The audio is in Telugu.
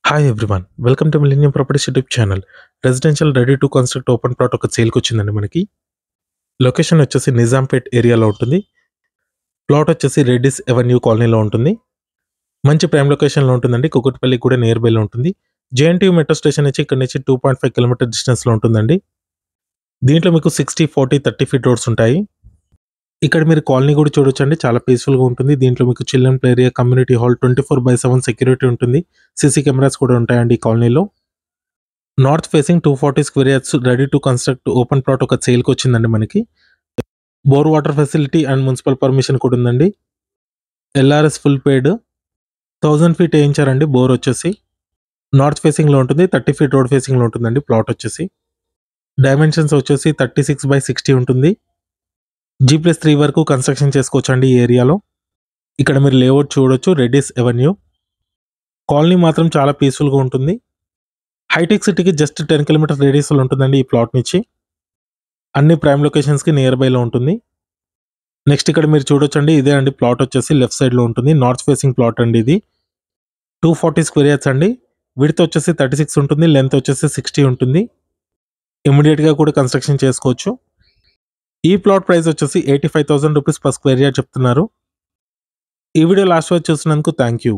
Hi everyone. Welcome to millennium properties YouTube channel. Residential ready to construct open plot ఒక సేల్కి వచ్చిందండి మనకి. లొకేషన్ వచ్చేసి నిజాంపేట్ ఏరియాలో ఉంటుంది. ప్లాట్ వచ్చేసి రెడ్డిస్ ఎవెన్యూ కాలనీలో ఉంటుంది. మంచి ప్రైమ్ లొకేషన్లో ఉంటుందండి. కుకుట్పల్లి కూడా నియర్ బైలో ఉంటుంది. జేఎన్టీయూ మెట్రో స్టేషన్ నుంచి ఇక్కడ నుంచి 2.5 కిలోమీటర్ డిస్టెన్స్లో ఉంటుందండి. దీంట్లో మీకు 60, 40, 30 ఫీట్ రోడ్స్ ఉంటాయి. ఇక్కడ మీరు కాలనీ కూడా చూడొచ్చండి. చాలా పీస్ఫుల్గా ఉంటుంది. దీంట్లో మీకు children play area, community hall, 24/7 security ఉంటుంది. సీసీ కెమెరాస్ కూడా ఉంటాయండి ఈ కాలనీలో. North facing 240 square yards ready to construct open plot ఒక సేల్కి వచ్చిందండి మనకి. Bore water facility and municipal permission కూడా ఉందండి. LRS full paid. 1000 ఫీట్ వేయించారండి బోర్ వచ్చేసి. నార్త్ ఫేసింగ్లో ఉంటుంది. 30 ఫీట్ రోడ్ ఫేసింగ్లో ఉంటుందండి ప్లాట్ వచ్చేసి. డైమెన్షన్స్ వచ్చేసి 36/60 ఉంటుంది. G+3 వరకు కన్స్ట్రక్షన్ చేసుకోవచ్చండి ఈ ఏరియాలో. ఇక్కడ మీరు లేఅవుట్ చూడొచ్చు, రెడ్డిస్ ఎవెన్యూ. కాలనీ మాత్రం చాలా పీస్ఫుల్గా ఉంటుంది. హైటెక్ సిటీకి జస్ట్ 10 కిలోమీటర్ రేడియస్లో ఉంటుందండి ఈ ప్లాట్ నుంచి. అన్ని ప్రైమ్ లొకేషన్స్కి నియర్ బైలో ఉంటుంది. నెక్స్ట్ ఇక్కడ మీరు చూడొచ్చండి, ఇదే అండి ప్లాట్ వచ్చేసి లెఫ్ట్ సైడ్లో ఉంటుంది. నార్త్ ఫేసింగ్ ప్లాట్ అండి ఇది. 240 స్క్వేర్ యార్డ్స్ అండి. విడ్త్ వచ్చేసి 36 ఉంటుంది, లెంత్ వచ్చేసి 60 ఉంటుంది. ఇమీడియట్గా కూడా కన్స్ట్రక్షన్ చేసుకోవచ్చు. ఈ ప్లాట్ ప్రైస్ వచ్చేసి 85,000 రూపీస్ పర్ స్క్వేర్ యార్డ్ చెప్తున్నారు. ఈ వీడియో లాస్ట్ వరకు చూసినందుకు థ్యాంక్ యూ.